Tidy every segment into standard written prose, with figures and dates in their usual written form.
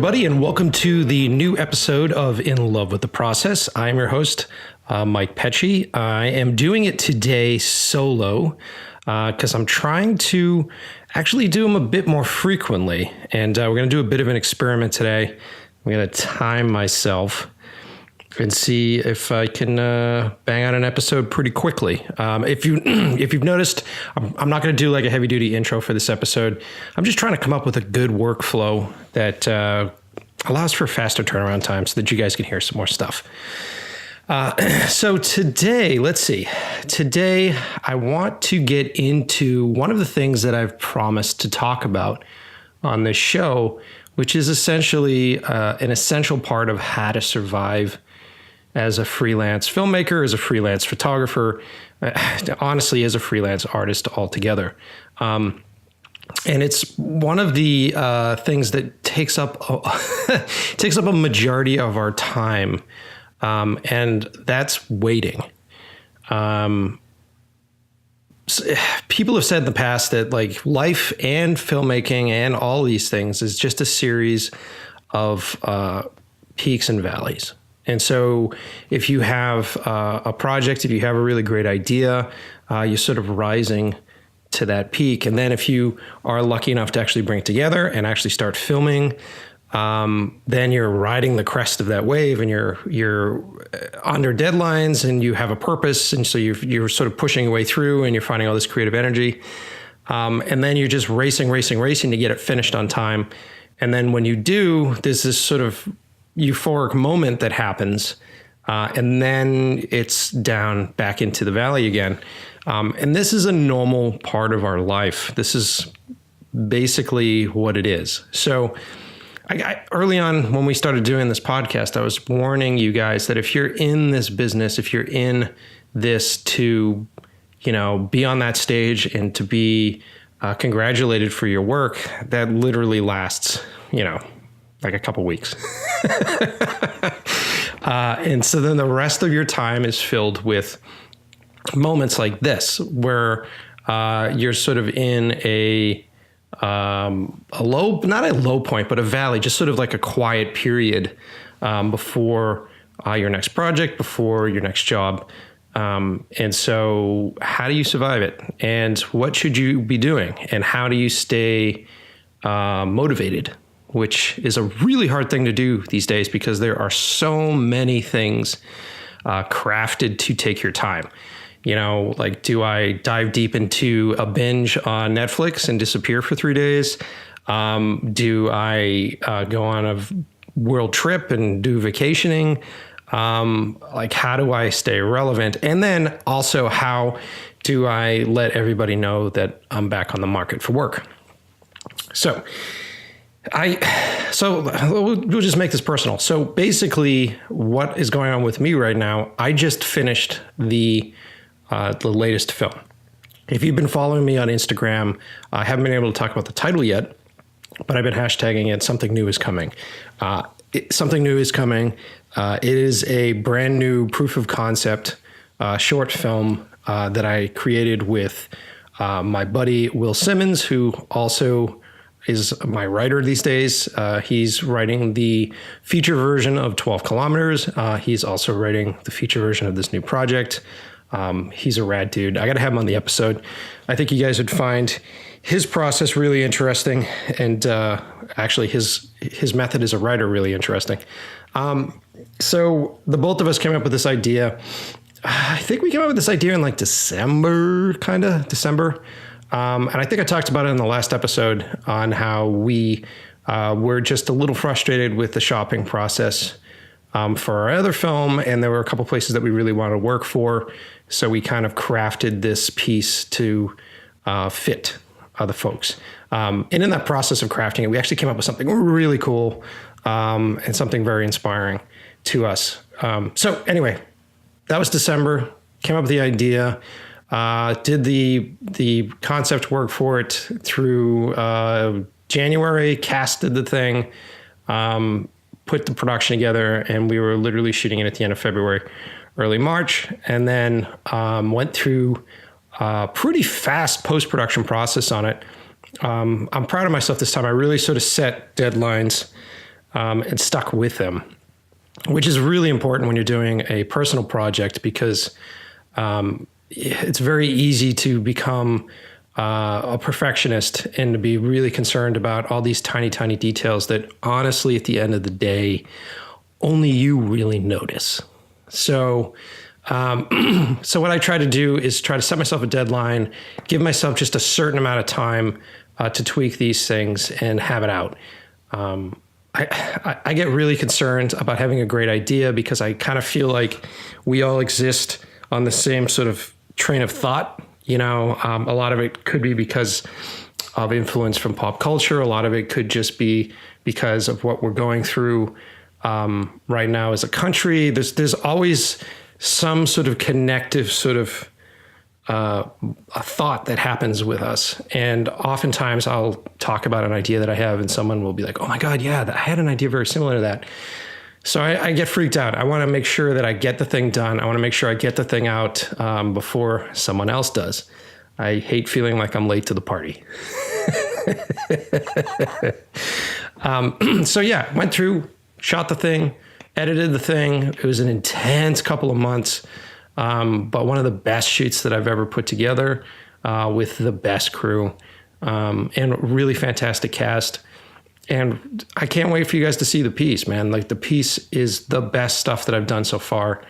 everybody, and welcome to the new episode of In Love with the Process. I'm your host, Mike Pecci. I am doing it today solo because I'm trying to actually do them a bit more frequently. And we're going to do a bit of an experiment today. I'm going to time myself and see if I can bang out an episode pretty quickly. If you've noticed, I'm not going to do like a heavy duty intro for this episode. I'm just trying to come up with a good workflow that allows for faster turnaround time so that you guys can hear some more stuff. So today, let's see. Today, I want to get into one of the things that I've promised to talk about on this show, which is essentially an essential part of how to survive as a freelance filmmaker, as a freelance photographer, honestly, as a freelance artist altogether. And it's one of the things that takes up a majority of our time, and that's waiting. People have said in the past that like life and filmmaking and all these things is just a series of peaks and valleys. And so if you have a project, if you have a really great idea, you're sort of rising to that peak. And then if you are lucky enough to actually bring it together and actually start filming, then you're riding the crest of that wave and you're under deadlines and you have a purpose. And so you're sort of pushing your way through and you're finding all this creative energy. And then you're just racing to get it finished on time. And then when you do, there's this sort of euphoric moment that happens, and then it's down back into the valley again. And this is a normal part of our life. This is basically what it is. So I early on when we started doing this podcast, I was warning you guys that if you're in this business, if you're in this to, be on that stage and to be congratulated for your work, that literally lasts, like a couple weeks. And so then the rest of your time is filled with moments like this, where you're sort of in a low, not a low point, but a valley, just sort of like a quiet period before your next project, before your next job. And so how do you survive it? And what should you be doing? And how do you stay motivated? Which is a really hard thing to do these days because there are so many things crafted to take your time. Like, do I dive deep into a binge on Netflix and disappear for 3 days? Do I go on a world trip and do vacationing? How do I stay relevant? And then also, how do I let everybody know that I'm back on the market for work? So we'll just make this personal. So basically what is going on with me right now, I just finished the latest film. If you've been following me on Instagram, I haven't been able to talk about the title yet, but I've been hashtagging it. Something new is coming. Something new is coming. It is a brand new proof of concept short film that I created with my buddy, Will Simmons, who also is my writer these days. He's writing the feature version of 12 Kilometers. He's also writing the feature version of this new project. He's a rad dude. I got to have him on the episode. I think you guys would find his process really interesting. And actually his method as a writer really interesting. So the both of us came up with this idea. I think we came up with this idea in like December. And I think I talked about it in the last episode on how we were just a little frustrated with the shopping process for our other film. And there were a couple places that we really wanted to work for. So we kind of crafted this piece to fit other folks. And in that process of crafting it, we actually came up with something really cool and something very inspiring to us. So anyway, that was December, came up with the idea. Did the concept work for it through January, casted the thing, put the production together, and we were literally shooting it at the end of February, early March, and then went through a pretty fast post-production process on it. I'm proud of myself this time. I really sort of set deadlines and stuck with them, which is really important when you're doing a personal project, because it's very easy to become a perfectionist and to be really concerned about all these tiny, tiny details that honestly, at the end of the day, only you really notice. So, so what I try to do is try to set myself a deadline, give myself just a certain amount of time to tweak these things and have it out. I get really concerned about having a great idea, because I kind of feel like we all exist on the same sort of train of thought. A lot of it could be because of influence from pop culture. A lot of it could just be because of what we're going through right now as a country. There's always some sort of connective sort of a thought that happens with us. And oftentimes I'll talk about an idea that I have, and someone will be like, oh my God, yeah, I had an idea very similar to that. So I get freaked out. I want to make sure that I get the thing done. I want to make sure I get the thing out before someone else does. I hate feeling like I'm late to the party. So yeah, went through, shot the thing, edited the thing. It was an intense couple of months, but one of the best shoots that I've ever put together with the best crew and really fantastic cast. And I can't wait for you guys to see the piece, man. Like, the piece is the best stuff that I've done so far.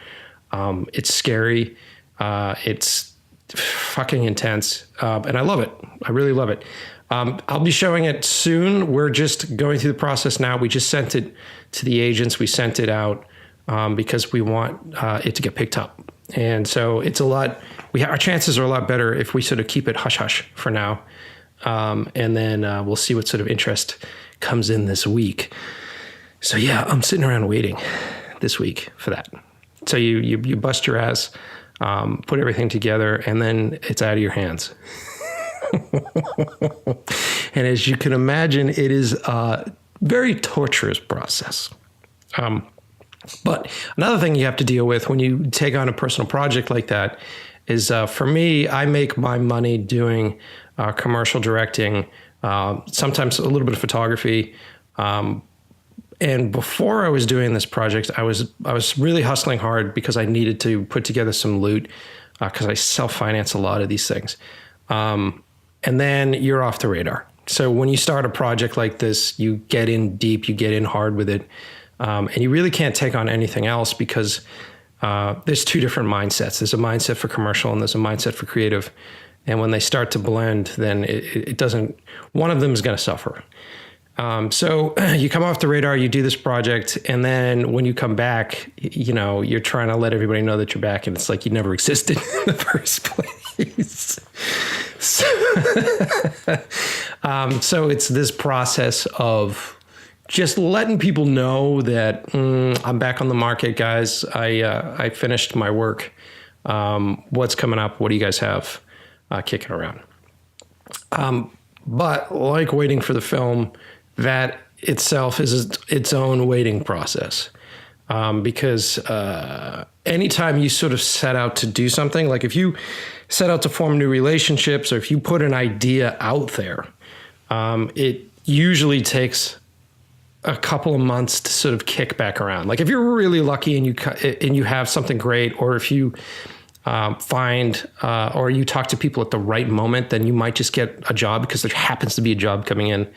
It's scary. It's fucking intense. And I love it. I really love it. I'll be showing it soon. We're just going through the process now. We just sent it to the agents. We sent it out because we want it to get picked up. And so it's a lot, our chances are a lot better if we sort of keep it hush hush for now. And then we'll see what sort of interest comes in this week. So yeah, I'm sitting around waiting this week for that. So you bust your ass, put everything together, and then it's out of your hands. And as you can imagine, it is a very torturous process. But another thing you have to deal with when you take on a personal project like that is, for me, I make my money doing commercial directing, sometimes a little bit of photography. And before I was doing this project, I was really hustling hard because I needed to put together some loot, because I self-finance a lot of these things. And then you're off the radar. So when you start a project like this, you get in deep, you get in hard with it. And you really can't take on anything else, because there's two different mindsets. There's a mindset for commercial and there's a mindset for creative. And when they start to blend, then it doesn't, one of them is going to suffer. So you come off the radar, you do this project, and then when you come back, you're trying to let everybody know that you're back, and it's like you never existed in the first place. So it's this process of just letting people know that I'm back on the market, guys. I finished my work. What's coming up? What do you guys have kicking around? But like waiting for the film, that itself is its own waiting process. Because anytime you sort of set out to do something, like if you set out to form new relationships, or if you put an idea out there, it usually takes a couple of months to sort of kick back around. Like if you're really lucky and you have something great, or if you find or you talk to people at the right moment, then you might just get a job because there happens to be a job coming in.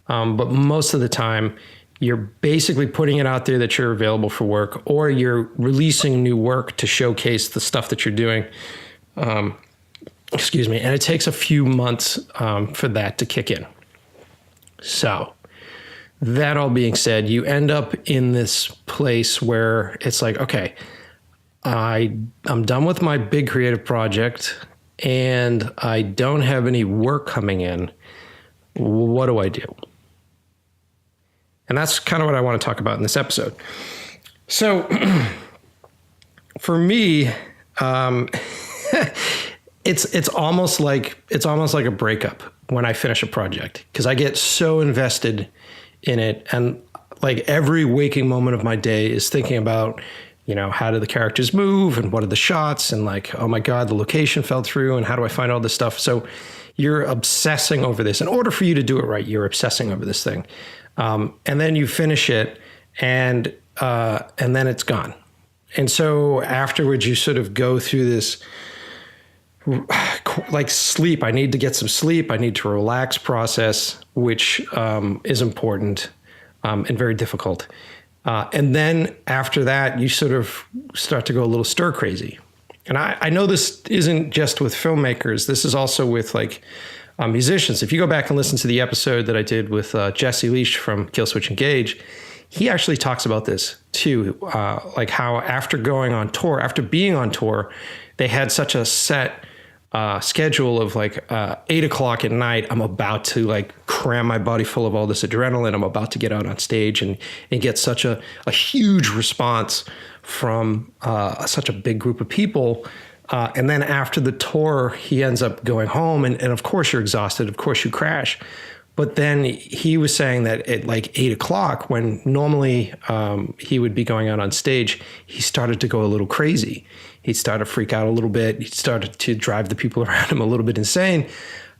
But most of the time, you're basically putting it out there that you're available for work, or you're releasing new work to showcase the stuff that you're doing. Excuse me. And it takes a few months for that to kick in. So that all being said, you end up in this place where it's like, okay, I'm done with my big creative project and I don't have any work coming in. What do I do? And that's kind of what I want to talk about in this episode. So for me, it's almost like a breakup when I finish a project, because I get so invested in it, and like every waking moment of my day is thinking about, how do the characters move and what are the shots, and like, oh my God, the location fell through and how do I find all this stuff? So, you're obsessing over this. In order for you to do it right, you're obsessing over this thing. And then you finish it, and then it's gone. And so afterwards, you sort of go through this, like sleep. I need to get some sleep. I need to relax process, which is important and very difficult. And then after that, you sort of start to go a little stir crazy. And I know this isn't just with filmmakers. This is also with like musicians. If you go back and listen to the episode that I did with Jesse Leach from Kill Switch Engage, he actually talks about this too. Like how after going on tour, after being on tour, they had such a set schedule of like 8 o'clock at night. I'm about to like cram my body full of all this adrenaline. I'm about to get out on stage and get such a huge response from such a big group of people. And then after the tour, he ends up going home and of course you're exhausted. Of course you crash. But then he was saying that at like 8 o'clock, when normally he would be going out on stage, he started to go a little crazy. He'd start to freak out a little bit. He started to drive the people around him a little bit insane.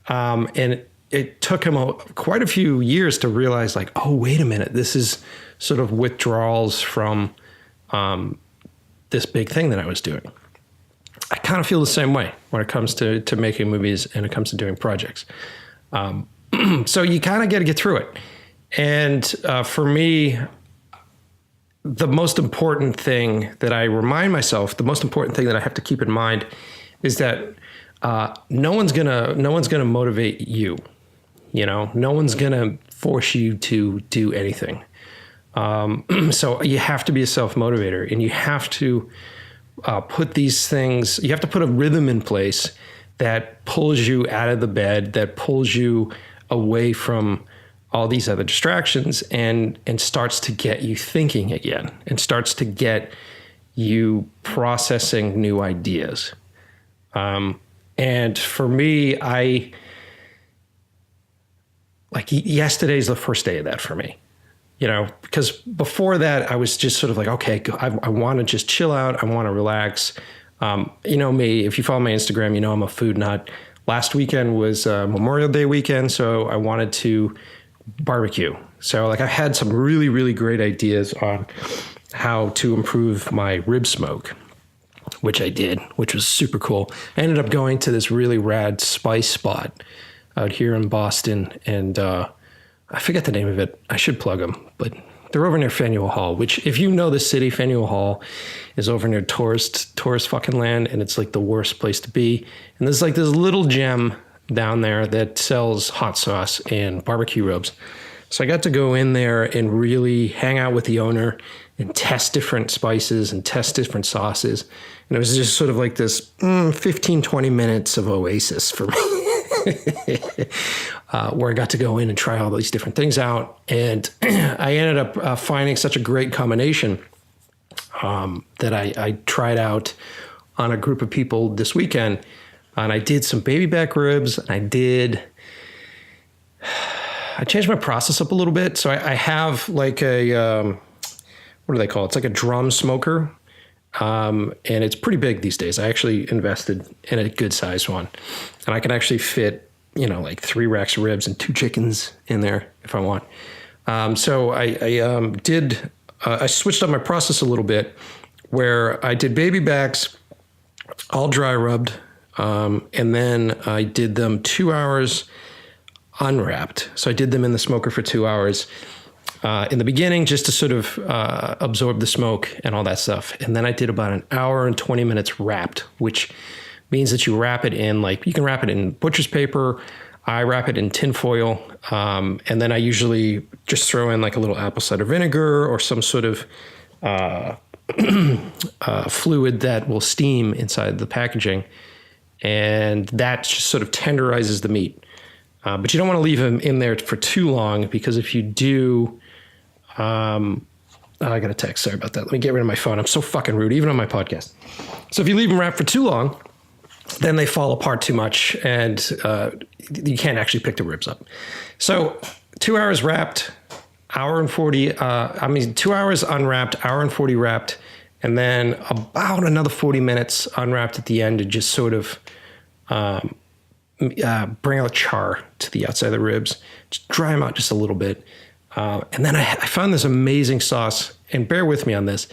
And it took him quite a few years to realize like, oh, wait a minute, this is sort of withdrawals from this big thing that I was doing. I kind of feel the same way when it comes to making movies and it comes to doing projects. So you kind of got to get through it. And for me, the most important thing that I remind myself, the most important thing that I have to keep in mind is that no one's gonna motivate you. You know, no one's gonna force you to do anything. So you have to be a self-motivator, and you have to put these things. You have to put a rhythm in place that pulls you out of the bed, that pulls you away from all these other distractions and starts to get you thinking again and starts to get you processing new ideas. And for me, yesterday's the first day of that for me, you know, because before that I was just sort of like, okay, I want to just chill out. I want to relax. You know me, if you follow my Instagram, you know, I'm a food nut. Last weekend was Memorial Day weekend, so I wanted to barbecue. So like I had some really, really great ideas on how to improve my rib smoke, which I did, which was super cool. I ended up going to this really rad spice spot out here in Boston, and I forget the name of it. I should plug them, but they're over near Faneuil Hall, which if you know the city, Faneuil Hall is over near tourist fucking land, and it's like the worst place to be. And there's like this little gem down there that sells hot sauce and barbecue ribs. So I got to go in there and really hang out with the owner and test different spices and test different sauces. And it was just sort of like this 15, 20 minutes of oasis for me. Where I got to go in and try all these different things out. And I ended up finding such a great combination that I tried out on a group of people this weekend. And I did some baby back ribs, and I changed my process up a little bit. So I have like a, what do they call it? It's like a drum smoker. And it's pretty big these days. I actually invested in a good sized one, and I can actually fit, you know, like 3 racks of ribs and 2 chickens in there if I want. So I switched up my process a little bit, where I did baby backs all dry rubbed. And then I did them 2 hours unwrapped. So I did them in the smoker for 2 hours in the beginning, just to sort of absorb the smoke and all that stuff. And then I did about an hour and 20 minutes wrapped, which means that you wrap it in, like, you can wrap it in butcher's paper. I wrap it in tin foil. And then I usually just throw in like a little apple cider vinegar or some sort of fluid that will steam inside the packaging. And that just sort of tenderizes the meat. But you don't want to leave them in there for too long, because if you do, I got a text. Sorry about that. Let me get rid of my phone. I'm so fucking rude, even on my podcast. So if you leave them wrapped for too long, then they fall apart too much, and you can't actually pick the ribs up. So 2 hours wrapped, 2 hours unwrapped, hour and 40 wrapped, and then about another 40 minutes unwrapped at the end to just sort of bring out char to the outside of the ribs, just dry them out just a little bit. And then I found this amazing sauce, and bear with me on this.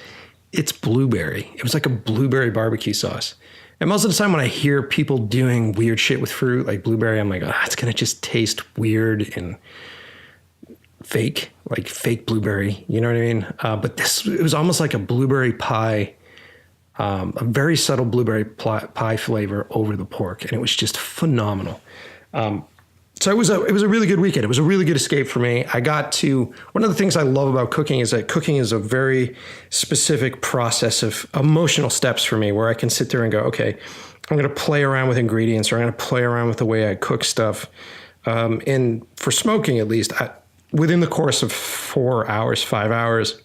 It's blueberry. It was like a blueberry barbecue sauce. And most of the time when I hear people doing weird shit with fruit, like blueberry, I'm like, oh, it's going to just taste weird and fake, like fake blueberry. You know what I mean? But it was almost like a blueberry pie, a very subtle blueberry pie flavor over the pork. And it was just phenomenal. So it was a really good weekend. It was a really good escape for me. One of the things I love about cooking is that cooking is a very specific process of emotional steps for me, where I can sit there and go, okay, I'm going to play around with ingredients, or I'm going to play around with the way I cook stuff. And for smoking, at least, within the course of 4 hours, 5 hours,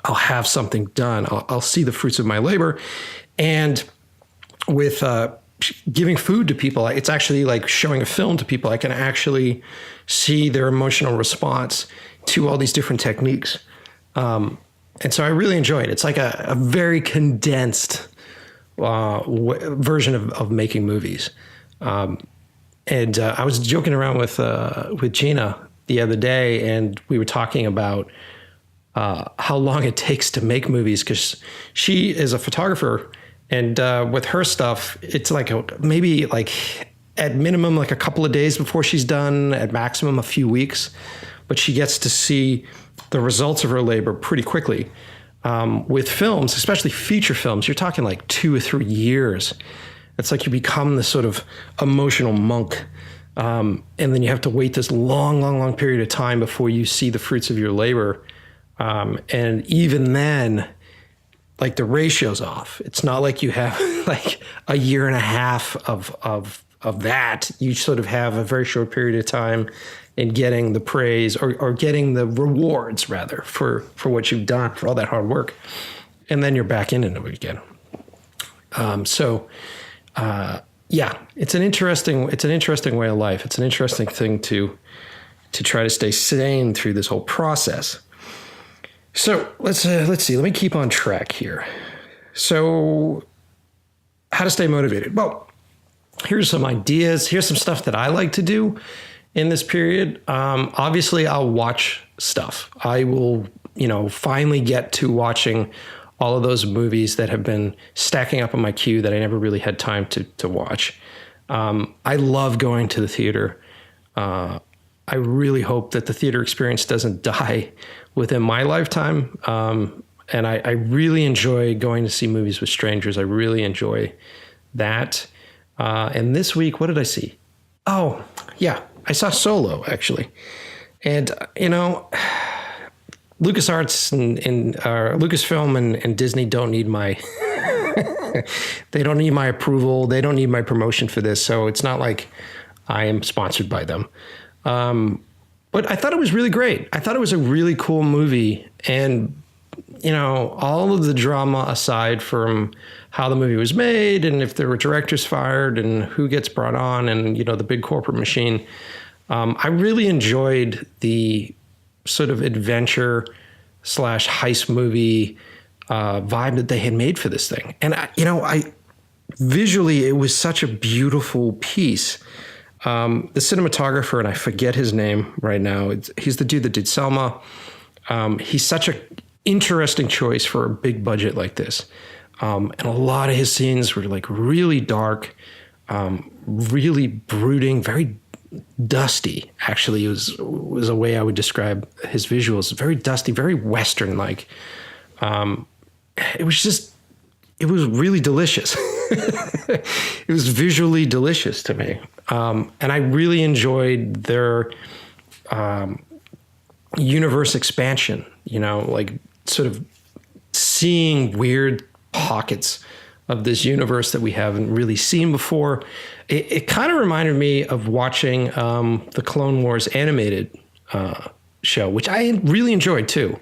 I'll have something done. I'll see the fruits of my labor. And with giving food to people, it's actually like showing a film to people. I can actually see their emotional response to all these different techniques. And so I really enjoy it. It's like a very condensed version of making movies. And I was joking around with Gina the other day, and we were talking about how long it takes to make movies, because she is a photographer. And with her stuff, it's like maybe like at minimum like a couple of days before she's done, at maximum a few weeks. But she gets to see the results of her labor pretty quickly. With films, especially feature films, you're talking like 2 or 3 years. It's like you become this sort of emotional monk. And then you have to wait this long period of time before you see the fruits of your labor. And even then, like the ratio's off. It's not like you have like a year and a half of that. You sort of have a very short period of time in getting the praise or getting the rewards rather for what you've done, for all that hard work. And then you're back into it again. Yeah, it's an interesting way of life. It's an interesting thing to try to stay sane through this whole process. So let's see. Let me keep on track here. So how to stay motivated? Well, here's some ideas. Here's some stuff that I like to do in this period. Obviously, I'll watch stuff. I will, finally get to watching all of those movies that have been stacking up on my queue that I never really had time to watch. I love going to the theater. I really hope that the theater experience doesn't die within my lifetime. And I really enjoy going to see movies with strangers. I really enjoy that. And this week, what did I see? Oh, yeah, I saw Solo, actually. And, LucasArts and Lucasfilm and Disney don't need my they don't need my approval. They don't need my promotion for this. So it's not like I am sponsored by them. But I thought it was really great. I thought it was a really cool movie. And, all of the drama aside from how the movie was made and if there were directors fired and who gets brought on and, the big corporate machine, I really enjoyed the sort of adventure / heist movie vibe that they had made for this thing. And, I visually, it was such a beautiful piece. The cinematographer, and I forget his name right now, he's the dude that did Selma. He's such an interesting choice for a big budget like this. And a lot of his scenes were like really dark, really brooding, very dusty. Actually, it was a way I would describe his visuals. Very dusty, very Western-like. It was really delicious. It was visually delicious to me. And I really enjoyed their universe expansion, like sort of seeing weird pockets of this universe that we haven't really seen before. It kind of reminded me of watching the Clone Wars animated show, which I really enjoyed too.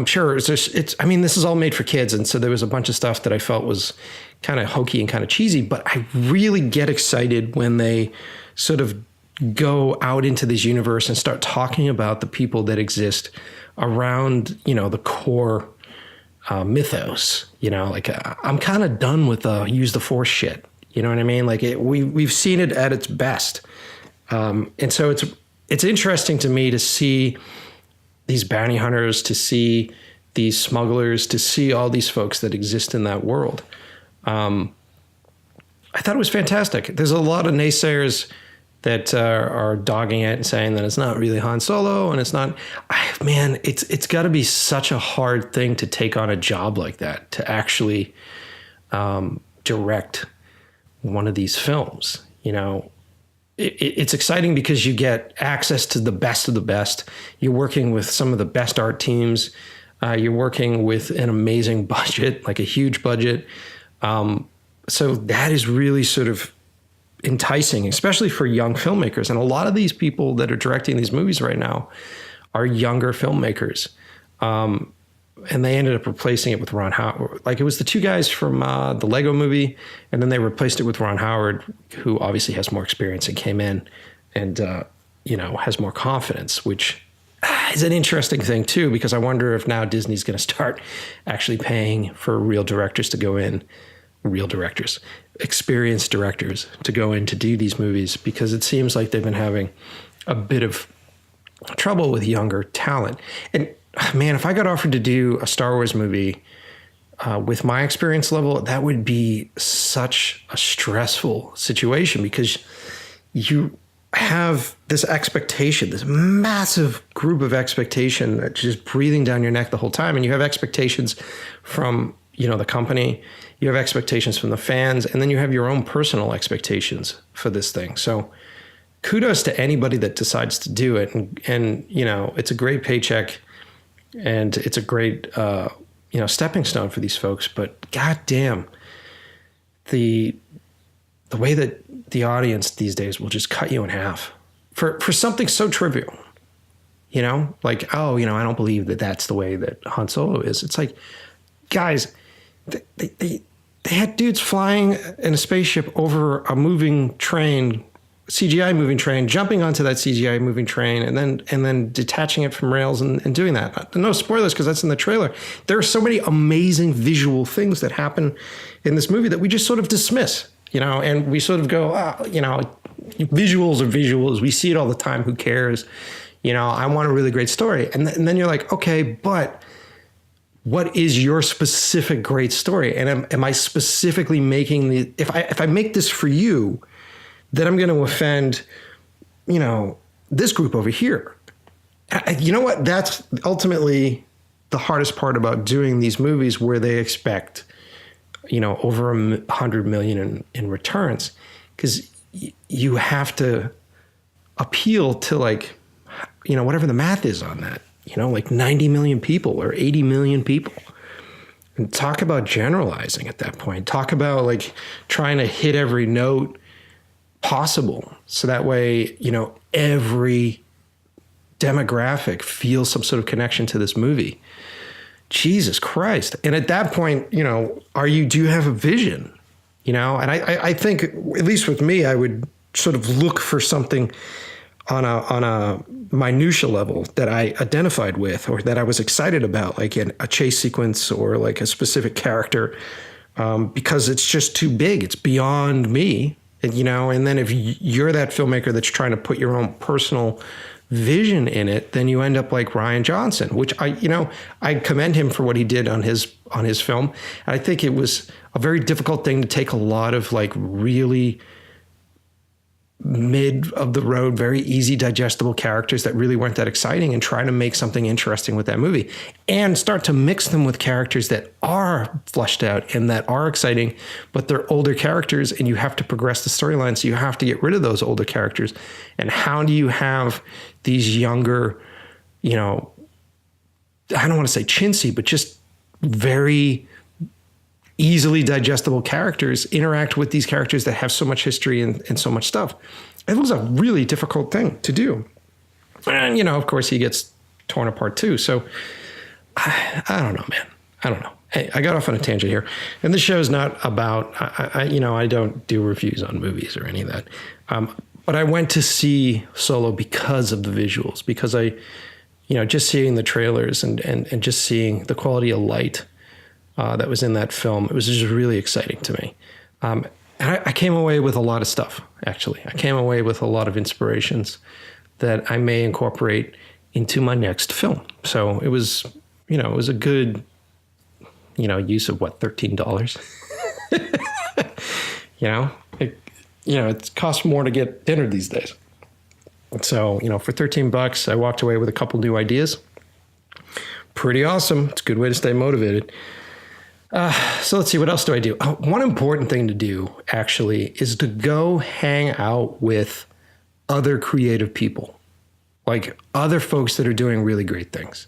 Sure, this is all made for kids, and so there was a bunch of stuff that I felt was kind of hokey and kind of cheesy, but I really get excited when they sort of go out into this universe and start talking about the people that exist around, the core mythos. I'm kind of done with use the Force shit. You know what I mean? Like we've seen it at its best. And so it's interesting to me to see these bounty hunters, to see these smugglers, to see all these folks that exist in that world. I thought it was fantastic. There's a lot of naysayers that are dogging it and saying that it's not really Han Solo, and it's not. Man, it's got to be such a hard thing to take on a job like that, to actually direct one of these films. You know, it's exciting because you get access to the best of the best. You're working with some of the best art teams. You're working with an amazing budget, like a huge budget. So that is really sort of enticing, especially for young filmmakers. And a lot of these people that are directing these movies right now are younger filmmakers. And they ended up replacing it with Ron Howard. Like, it was the two guys from the Lego movie, and then they replaced it with Ron Howard, who obviously has more experience and came in and, has more confidence, which is an interesting thing too, because I wonder if now Disney's going to start actually paying for real directors to go in, experienced directors to go in to do these movies, because it seems like they've been having a bit of trouble with younger talent. And man, if I got offered to do a Star Wars movie with my experience level, that would be such a stressful situation, because you have this expectation, this massive group of expectation that's just breathing down your neck the whole time. And you have expectations from, the company, you have expectations from the fans, and then you have your own personal expectations for this thing. So kudos to anybody that decides to do it. And it's a great paycheck, and it's a great, stepping stone for these folks. But goddamn, the way that the audience these days will just cut you in half for something so trivial, like, I don't believe that that's the way that Han Solo is. It's like, guys, they had dudes flying in a spaceship over a moving train, CGI moving train, jumping onto that CGI moving train, and then detaching it from rails and doing that. No spoilers, because that's in the trailer. There are so many amazing visual things that happen in this movie that we just sort of dismiss, and we sort of go, visuals are visuals. We see it all the time. Who cares? I want a really great story. And then you're like, okay, but what is your specific great story? And am I specifically making if I make this for you, then I'm going to offend, this group over here. You know what? That's ultimately the hardest part about doing these movies, where they expect, over $100 million in returns, because you have to appeal to, like, whatever the math is on that, like 90 million people or 80 million people. And talk about generalizing at that point. Talk about, like, trying to hit every note possible, so that way, every demographic feels some sort of connection to this movie. Jesus Christ. And at that point, do you have a vision? And I think, at least with me, I would sort of look for something on a minutia level that I identified with, or that I was excited about, like in a chase sequence or like a specific character, because it's just too big. It's beyond me. And then if you're that filmmaker that's trying to put your own personal vision in it, then you end up like Rian Johnson, which I commend him for what he did on his film. And I think it was a very difficult thing to take a lot of, like, really mid of the road, very easy digestible characters that really weren't that exciting, and try to make something interesting with that movie, and start to mix them with characters that are fleshed out and that are exciting, but they're older characters, and you have to progress the storyline. So you have to get rid of those older characters. And how do you have these younger, I don't want to say chintzy, but just very easily digestible characters interact with these characters that have so much history and so much stuff? It was a really difficult thing to do. And, of course, he gets torn apart too. So I don't know, man. I don't know. Hey, I got off on a tangent here. And this show is not about, I don't do reviews on movies or any of that. But I went to see Solo because of the visuals, because I, just seeing the trailers and just seeing the quality of light that was in that film, it was just really exciting to me. And I came away with a lot of stuff, actually. I came away with a lot of inspirations that I may incorporate into my next film. So it was, it was a good, use of what, $13? It costs more to get dinner these days. So, for $13, I walked away with a couple new ideas. Pretty awesome. It's a good way to stay motivated. So let's see, what else do I do? One important thing to do, actually, is to go hang out with other creative people, like other folks that are doing really great things.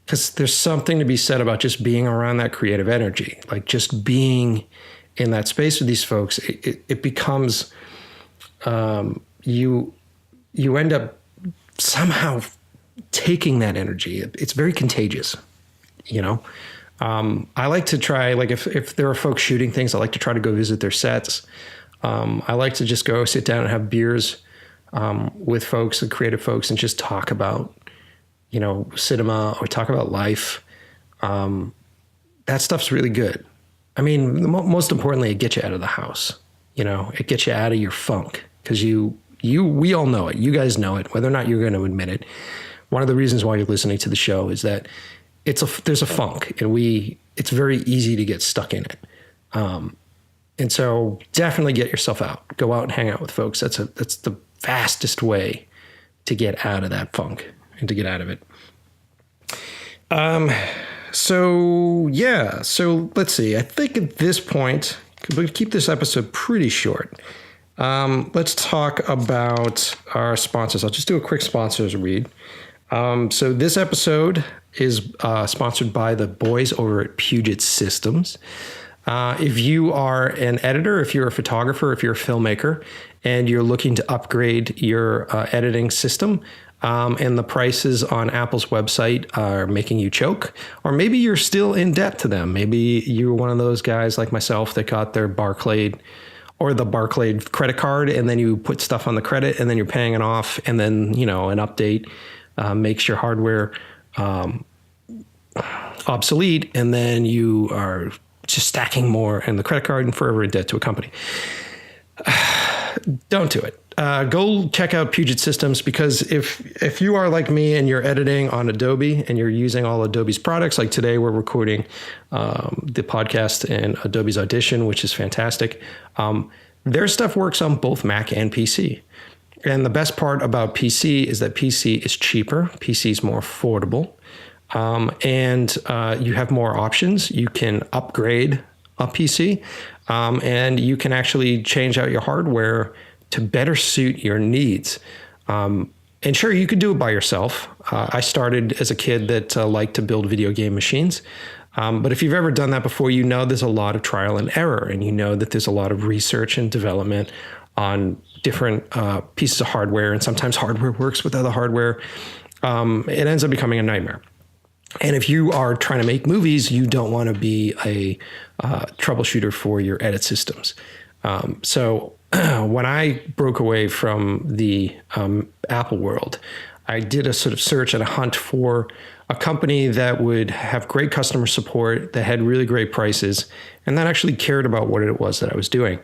Because there's something to be said about just being around that creative energy, like just being in that space with these folks. It becomes, you end up somehow taking that energy. It's very contagious, I like to try, like if there are folks shooting things, I like to try to go visit their sets. I like to just go sit down and have beers with folks and creative folks and just talk about, cinema or talk about life. That stuff's really good. I mean, most importantly, it gets you out of the house. It gets you out of your funk because we all know it. You guys know it, whether or not you're going to admit it. One of the reasons why you're listening to the show is that there's a funk, and it's very easy to get stuck in it. And so definitely get yourself out. Go out and hang out with folks. That's the fastest way to get out of that funk and to get out of it. So let's see. I think at this point, we'll keep this episode pretty short. Let's talk about our sponsors. I'll just do a quick sponsors read. So this episode is sponsored by the boys over at Puget Systems. If you are an editor, if you're a photographer, if you're a filmmaker, and you're looking to upgrade your editing system, and the prices on Apple's website are making you choke, or maybe you're still in debt to them. Maybe you're one of those guys like myself that got their Barclay credit card, and then you put stuff on the credit, and then you're paying it off, and then, an update makes your hardware obsolete, and then you are just stacking more in the credit card and forever in debt to a company. Don't do it. Go check out Puget Systems, because if you are like me and you're editing on Adobe and you're using all Adobe's products, like today we're recording the podcast in Adobe's Audition, which is fantastic. Their stuff works on both Mac and PC. And the best part about PC is that PC is cheaper. PC is more affordable. And you have more options. You can upgrade a PC, and you can actually change out your hardware to better suit your needs. And sure, you could do it by yourself. I started as a kid that liked to build video game machines. But if you've ever done that before, there's a lot of trial and error, and that there's a lot of research and development on different pieces of hardware, and sometimes hardware works with other hardware. It ends up becoming a nightmare. And if you are trying to make movies, you don't want to be a troubleshooter for your edit systems. So when I broke away from the Apple world, I did a sort of search and a hunt for a company that would have great customer support, that had really great prices, and that actually cared about what it was that I was doing.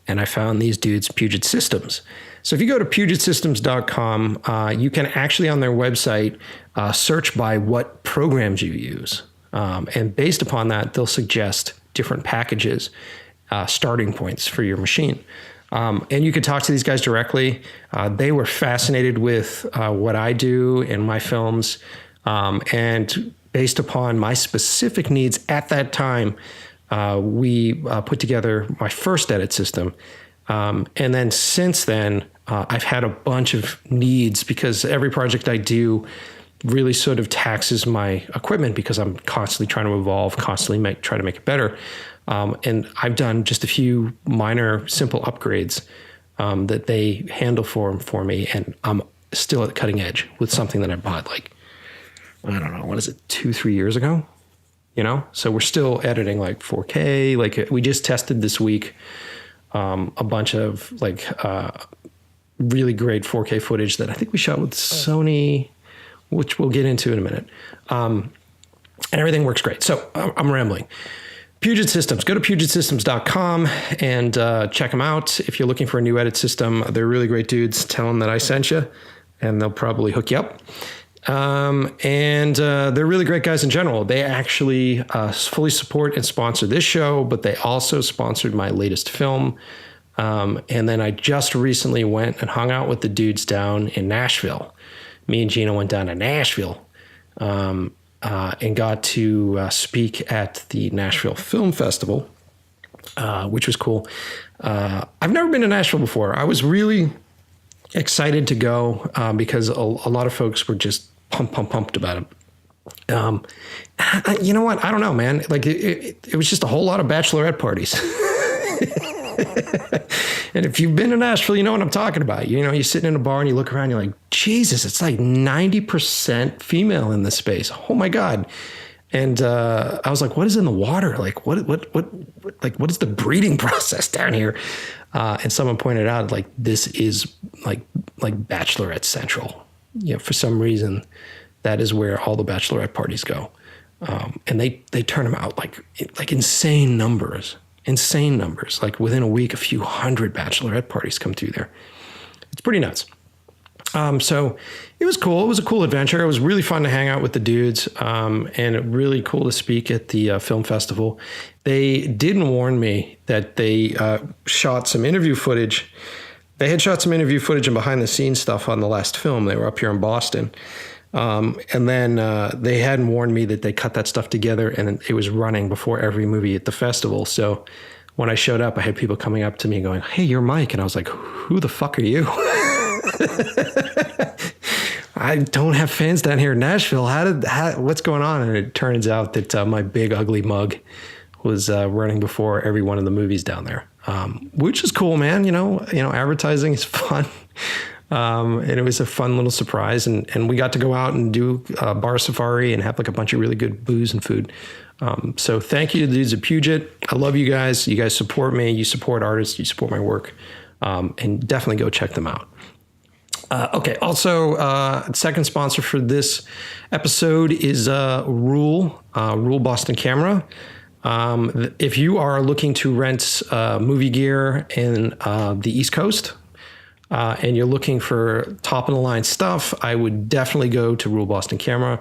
And I found these dudes, Puget Systems. So if you go to PugetSystems.com, you can actually on their website search by what programs you use. And based upon that, they'll suggest different packages, starting points for your machine. And you could talk to these guys directly. They were fascinated with what I do in my films. And based upon my specific needs at that time, we put together my first edit system. And then since then, I've had a bunch of needs, because every project I do really sort of taxes my equipment, because I'm constantly trying to evolve, constantly try to make it better. And I've done just a few minor, simple upgrades that they handle for me. And I'm still at the cutting edge with something that I bought I don't know, 2-3 years ago? So we're still editing 4K. We just tested this week a bunch of really great 4K footage that I think we shot with Sony, which we'll get into in a minute. And everything works great. So I'm rambling. Puget Systems. Go to PugetSystems.com and check them out. If you're looking for a new edit system, they're really great dudes. Tell them that I sent you, and they'll probably hook you up. They're really great guys in general. They actually fully support and sponsor this show, but they also sponsored my latest film. And then I just recently went and hung out with the dudes down in Nashville. Me and Gina went down to Nashville and got to speak at the Nashville Film Festival, which was cool. I've never been to Nashville before. I was really excited to go because a lot of folks were just pumped about it. You know what? I don't know, man. Like it was just a whole lot of bachelorette parties. And if you've been to Nashville, you know what I'm talking about. You know, you're sitting in a bar and you look around, you're like, Jesus, it's like 90% female in this space. Oh my God. And I was like, what is in the water? Like, what is the breeding process down here? And someone pointed out, like, this is like Bachelorette Central. You know, for some reason, that is where all the bachelorette parties go. And they turn them out like insane numbers. Like within a week, a few hundred bachelorette parties come through there. It's pretty nuts. So it was cool. It was a cool adventure. It was really fun to hang out with the dudes, and really cool to speak at the film festival. They didn't warn me that they shot some interview footage. They had shot some interview footage and behind the scenes stuff on the last film. They were up here in Boston. And then they hadn't warned me that they cut that stuff together and it was running before every movie at the festival. So when I showed up, I had people coming up to me going, "Hey, you're Mike." And I was like, "Who the fuck are you?" I don't have fans down here in Nashville. What's going on? And it turns out that my big ugly mug was running before every one of the movies down there, which is cool, man. You know, advertising is fun. And it was a fun little surprise. And we got to go out and do a bar safari and have like a bunch of really good booze and food. So thank you to the dudes at Puget. I love you guys. You guys support me. You support artists. You support my work. And definitely go check them out. Okay. Also, second sponsor for this episode is Rule Boston Camera. If you are looking to rent movie gear in the East Coast, and you're looking for top of the line stuff, I would definitely go to Rule Boston Camera.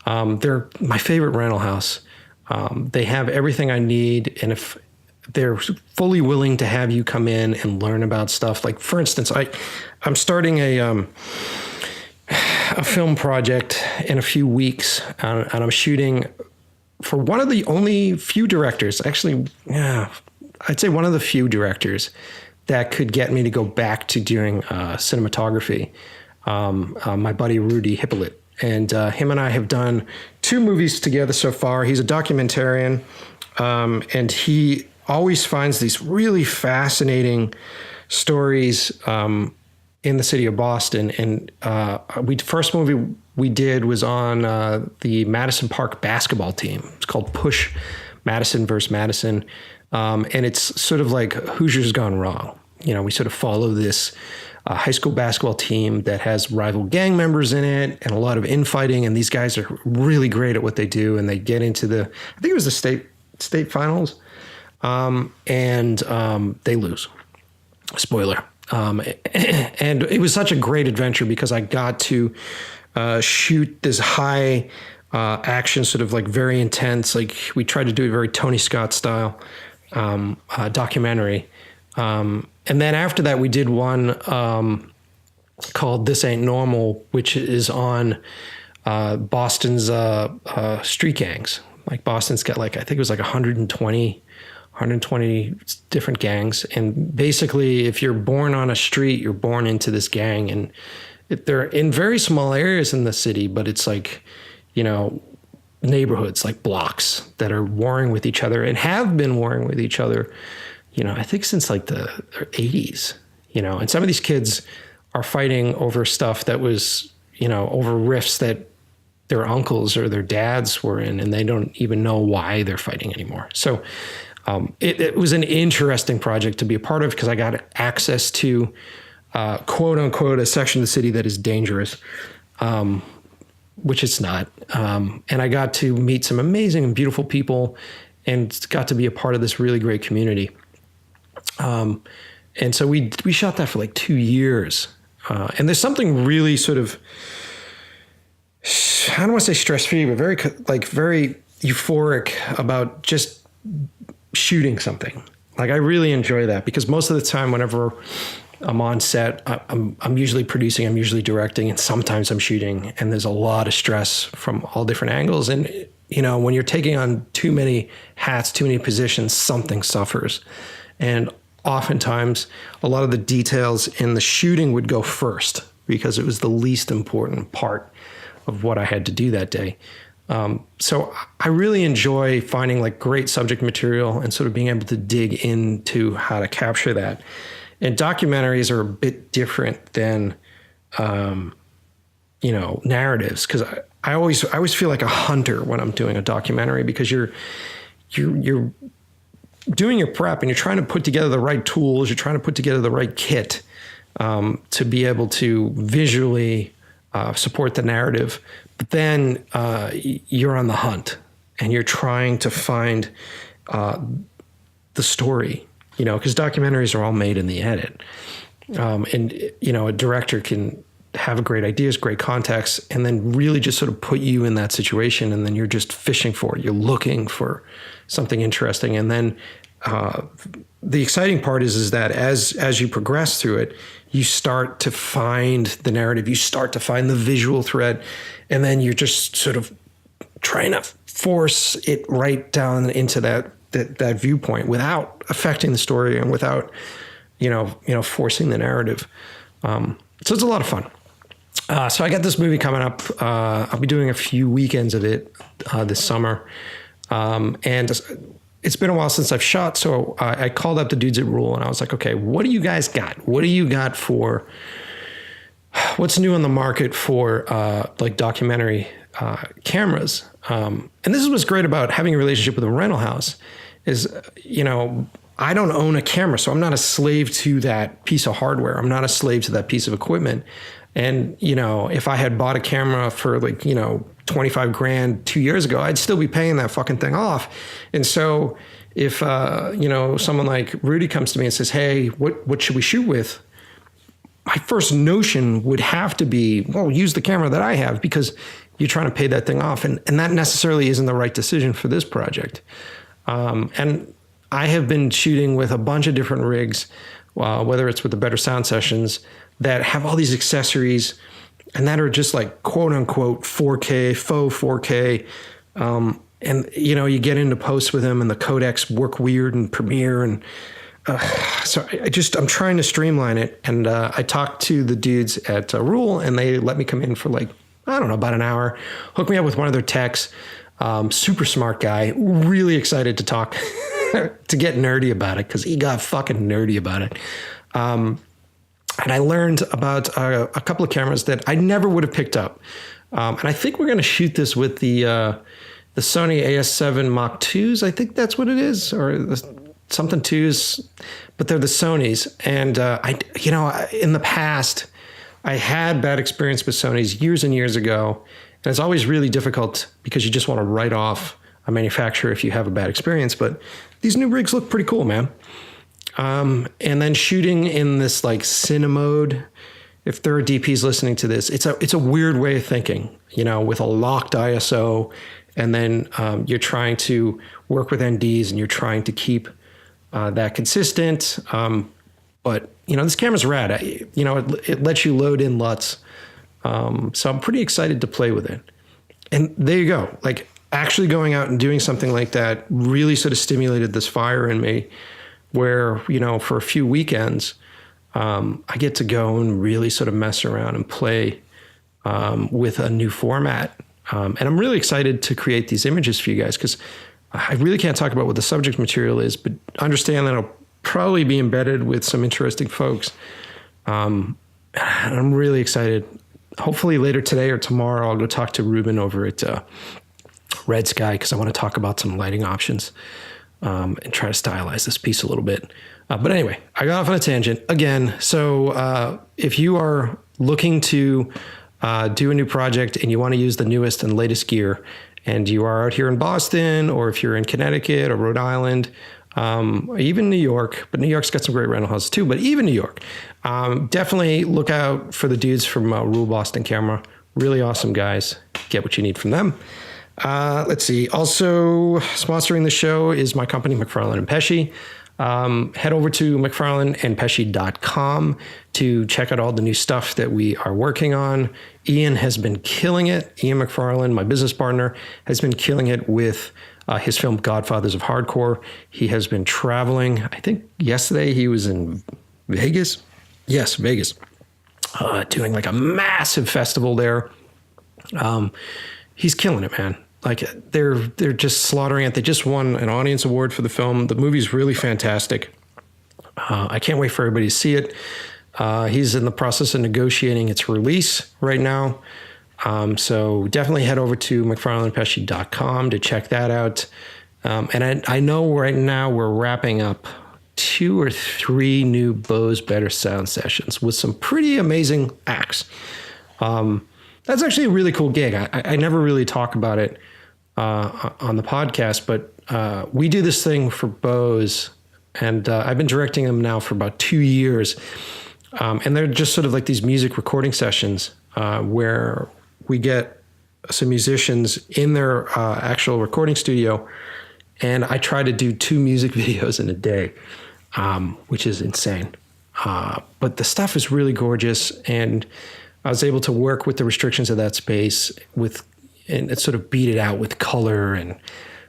They're my favorite rental house. They have everything I need. And if they're fully willing to have you come in and learn about stuff, like for instance, I'm starting a film project in a few weeks, and I'm shooting for one of the only few directors, actually, yeah, I'd say one of the few directors that could get me to go back to doing cinematography. My buddy Rudy Hippolyte, and him and I have done 2 movies together so far. He's a documentarian, and he always finds these really fascinating stories in the city of Boston. And first movie we did was on the Madison Park basketball team. It's called Push Madison versus Madison. And it's sort of like Hoosiers Gone Wrong. You know, we sort of follow this high school basketball team that has rival gang members in it and a lot of infighting. And these guys are really great at what they do. And they get into I think it was the state finals. And they lose. Spoiler. And it was such a great adventure because I got to shoot this high action, sort of like very intense. Like we tried to do a very Tony Scott style documentary. And then after that, we did one called This Ain't Normal, which is on Boston's street gangs. Like Boston's got like, I think it was like 120 different gangs. And basically, if you're born on a street, you're born into this gang. And they're in very small areas in the city, but it's like, you know, neighborhoods, like blocks that are warring with each other and have been warring with each other, you know, I think since like the 80s, you know, and some of these kids are fighting over stuff that was, you know, over rifts that their uncles or their dads were in, and they don't even know why they're fighting anymore. So it was an interesting project to be a part of because I got access to, quote unquote, a section of the city that is dangerous, which it's not. And I got to meet some amazing and beautiful people and got to be a part of this really great community. And so we shot that for like 2 years. And there's something really sort of, I don't want to say stress-free, but very euphoric about just shooting something. Like, I really enjoy that, because most of the time whenever I'm on set, I'm usually producing, I'm usually directing, and sometimes I'm shooting, and there's a lot of stress from all different angles. And, you know, when you're taking on too many hats, too many positions, something suffers. And oftentimes a lot of the details in the shooting would go first, because it was the least important part of what I had to do that day. So I really enjoy finding like great subject material and sort of being able to dig into how to capture that. And documentaries are a bit different than, narratives, because I always feel like a hunter when I'm doing a documentary, because you're doing your prep and you're trying to put together the right tools, you're trying to put together the right kit to be able to visually support the narrative. But then you're on the hunt and you're trying to find the story, because documentaries are all made in the edit. A director can have great ideas, great context, and then really just sort of put you in that situation. And then you're just fishing for it. You're looking for something interesting. And then the exciting part is that as you progress through it, you start to find the narrative, you start to find the visual thread, and then you're just sort of trying to force it right down into that viewpoint without affecting the story and without, forcing the narrative. So it's a lot of fun. So I got this movie coming up. I'll be doing a few weekends of it this summer. And it's been a while since I've shot. So I called up the dudes at Rule and I was like, okay, what do you guys got? What do you got for what's new on the market for like documentary cameras? And this is what's great about having a relationship with a rental house is, I don't own a camera, so I'm not a slave to that piece of hardware. I'm not a slave to that piece of equipment. And, if I had bought a camera for like, $25,000 2 years ago, I'd still be paying that fucking thing off. And so if, someone like Rudy comes to me and says, hey, what should we shoot with? My first notion would have to be, well, use the camera that I have, because you're trying to pay that thing off. And that necessarily isn't the right decision for this project. And I have been shooting with a bunch of different rigs, whether it's with the Better Sound Sessions, that have all these accessories and that are just like quote unquote 4K, faux 4K. And you get into post with them and the codecs work weird in Premiere. And so I'm trying to streamline it. And I talked to the dudes at Rule and they let me come in for like, I don't know, about an hour, hook me up with one of their techs. Super smart guy, really excited to talk, to get nerdy about it, because he got fucking nerdy about it. And I learned about a couple of cameras that I never would have picked up. And I think we're going to shoot this with the Sony AS7 Mach 2s. I think that's what it is, or something 2s, but they're the Sonys. And in the past, I had bad experience with Sonys years and years ago. And it's always really difficult because you just want to write off a manufacturer if you have a bad experience. But these new rigs look pretty cool, man. And then shooting in this like cine mode, if there are DPs listening to this, it's a weird way of thinking, with a locked ISO, and then you're trying to work with NDs and you're trying to keep that consistent. But this camera's rad. It lets you load in LUTs. So I'm pretty excited to play with it. And there you go. Like actually going out and doing something like that really sort of stimulated this fire in me, where, for a few weekends, I get to go and really sort of mess around and play with a new format. And I'm really excited to create these images for you guys, because I really can't talk about what the subject material is, but understand that it'll probably be embedded with some interesting folks. And I'm really excited. Hopefully later today or tomorrow, I'll go talk to Ruben over at Red Sky, because I want to talk about some lighting options. And try to stylize this piece a little bit. But anyway, I got off on a tangent again. So if you are looking to do a new project and you want to use the newest and latest gear, and you are out here in Boston, or if you're in Connecticut or Rhode Island, even New York, but New York's got some great rental houses too, but even New York, definitely look out for the dudes from Rule Boston Camera. Really awesome guys. Get what you need from them. Let's see. Also sponsoring the show is my company, McFarland and Pecci. Head over to McFarlandandPesci.com to check out all the new stuff that we are working on. Ian has been killing it. Ian McFarland, my business partner, has been killing it with his film Godfathers of Hardcore. He has been traveling. I think yesterday he was in Vegas. Yes, Vegas. Doing like a massive festival there. He's killing it, man. Like they're just slaughtering it. They just won an audience award for the film. The movie's really fantastic. I can't wait for everybody to see it. He's in the process of negotiating its release right now. So definitely head over to McFarlandandPesci.com to check that out. And I know right now we're wrapping up 2 or 3 new Bose Better Sound sessions with some pretty amazing acts. That's actually a really cool gig. I never really talk about it on the podcast, but we do this thing for Bose, and I've been directing them now for about 2 years. And they're just sort of like these music recording sessions where we get some musicians in their actual recording studio, and I try to do 2 music videos in a day, which is insane. But the stuff is really gorgeous, and I was able to work with the restrictions of that space and sort of beat it out with color and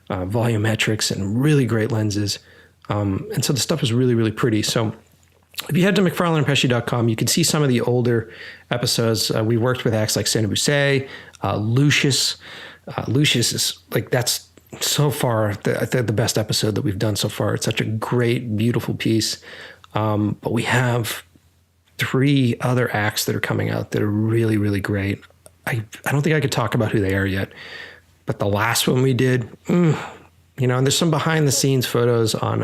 volumetrics and really great lenses. And so the stuff is really, really pretty. So if you head to McFarlandandPesci.com, you can see some of the older episodes. We worked with acts like Santa Buse, Lucius. Lucius is like, that's so far the best episode that we've done so far. It's such a great, beautiful piece. But we have 3 other acts that are coming out that are really, really great. I don't think I could talk about who they are yet, but the last one we did, and there's some behind the scenes photos on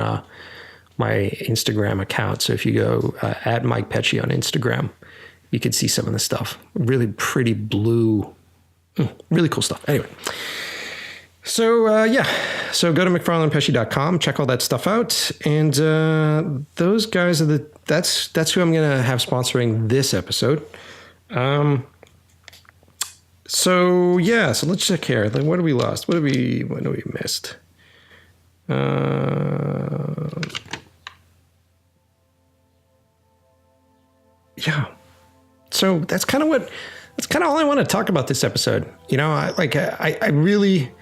my Instagram account. So if you go at Mike Pecci on Instagram, you can see some of the stuff. Really pretty blue, really cool stuff. Anyway, so so go to McFarlandandPesci.com, check all that stuff out, and those guys are that's who I'm gonna have sponsoring this episode. So let's check here. Like, what have we lost? What have we missed? So that's kind of all I want to talk about this episode. I really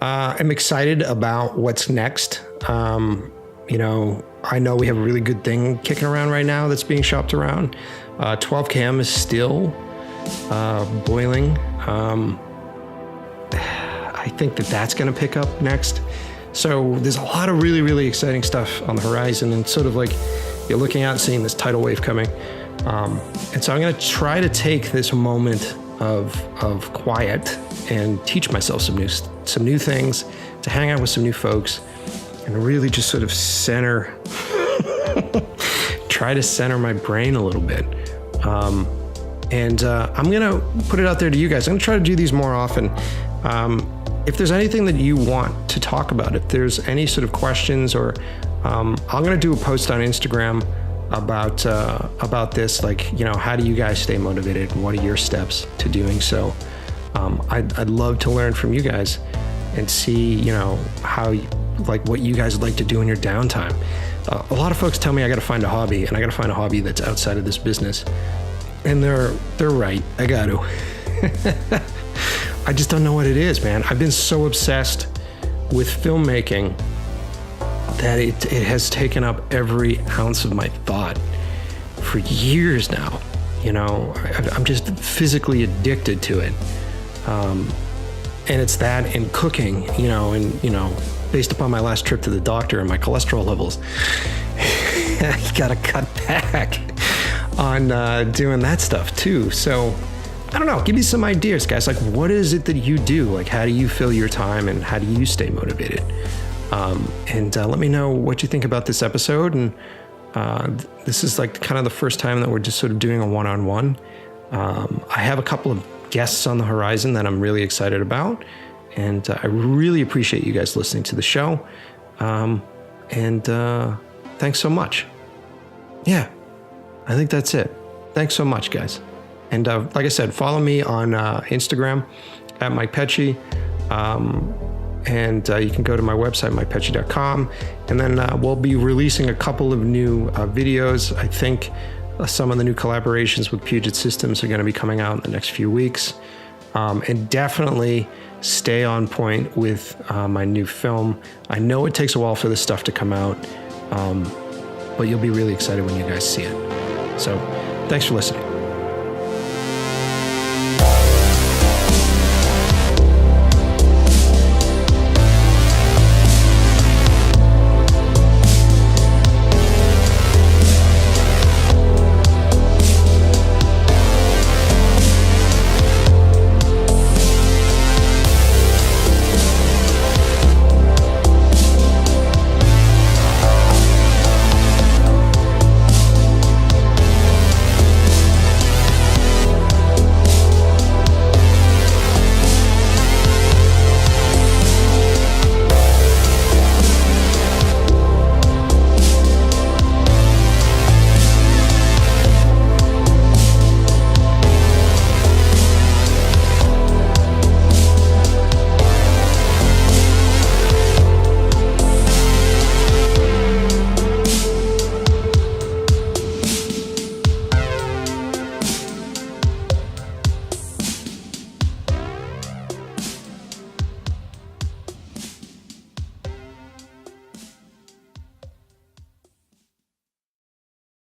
am excited about what's next. I know we have a really good thing kicking around right now that's being shopped around. 12 cam is still boiling. I think that's going to pick up next. So there's a lot of really, really exciting stuff on the horizon, and sort of like you're looking out and seeing this tidal wave coming. And so I'm going to try to take this moment of quiet and teach myself some new things, to hang out with some new folks, and really just sort of try to center my brain a little bit. And I'm going to put it out there to you guys. I'm going to try to do these more often. If there's anything that you want to talk about, if there's any sort of questions, or I'm going to do a post on Instagram about this, like, how do you guys stay motivated? What are your steps to doing so? I'd love to learn from you guys and see, how, what you guys like to do in your downtime. A lot of folks tell me I got to find a hobby, and I got to find a hobby that's outside of this business. And they're right. I got to. I just don't know what it is, man. I've been so obsessed with filmmaking that it has taken up every ounce of my thought for years now. I'm just physically addicted to it. And it's that and cooking, based upon my last trip to the doctor and my cholesterol levels, you got to cut back on doing that stuff too. So I don't know, give me some ideas, guys. Like, what is it that you do? Like, how do you fill your time, and how do you stay motivated? And let me know what you think about this episode. And this is like kind of the first time that we're just sort of doing a one-on-one. I have a couple of guests on the horizon that I'm really excited about. And I really appreciate you guys listening to the show. And thanks so much. Yeah, I think that's it. Thanks so much, guys. And like I said, follow me on Instagram at Mike Pecci. And you can go to my website, mikepecci.com. And then we'll be releasing a couple of new videos. I think some of the new collaborations with Puget Systems are going to be coming out in the next few weeks. And definitely stay on point with my new film. I know it takes a while for this stuff to come out, but you'll be really excited when you guys see it. So thanks for listening.